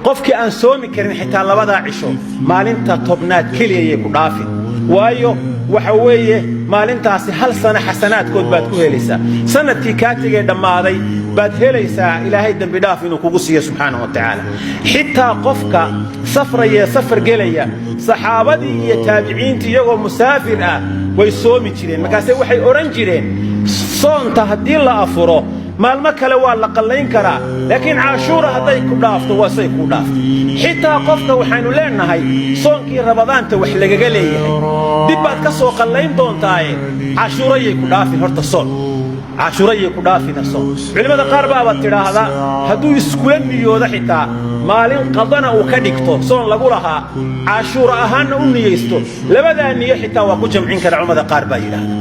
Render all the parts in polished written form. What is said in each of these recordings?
قفك أن سومي كرين حتى لبدا عشو مالنتا طبنات كليه يكو دافي وايو وحويه مالنتاسي هل سنة حسنات كود باد كو هليسا سنتي كاتيغي دماداي باد هليسا إلهي دنب داف إنو كوغو سيي سبحانه وتعالى حتى قفك سفر جليا صحابتي iyo taabiciintii iyagoo musaafir ah way soomi jireen markaasay waxay oran jireen soonta hadii la afuro maalmo kale waa la qalayn karaa laakiin caashuura haday ku dhaafto waa say ku dhaafto xitaa qofka waxaanu leenahay soonkii rabadaanta wax lagaga leeyahay dib baad ka soo qalayn doontaa caashuura ay ku dhaafin horta soon caashuura ay ku dhaafin soon culimada qaar baa tiraahda haduu iskuula niyoodo xitaa maalin qadana uu ka dhigto soon lagu lahaa caashuura ahaana u niyeysto labada niyo xitaa waa ku jamcin kara culimada qaar baa yiraahda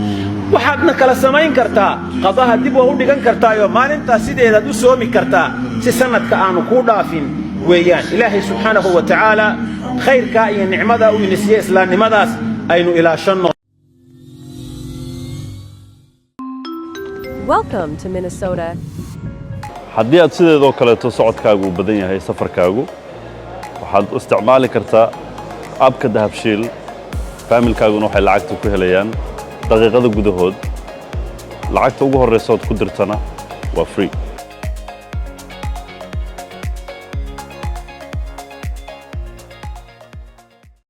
waxaadna kala samayn kartaa qadaha dib u dhigan kartaa iyo maalinta sideeda u soomi kartaa si sanadka aanu ku dhaafin weeyaan ilaahay subhanahu wa ta'ala khayrka iyo nicmada uu inisiye islaamnimadaas aynu ilaashano. Welcome to Minnesota. haddii aad sideedoo kaleeto socodkaagu u badan yahay safarkaagu waxaad u isticmaali kartaa abka dahabshiil familkaaguna waxay lacagta ku helayaan daqiiqada gudahood lacagta ugu horeysa oo ku dirtana waa free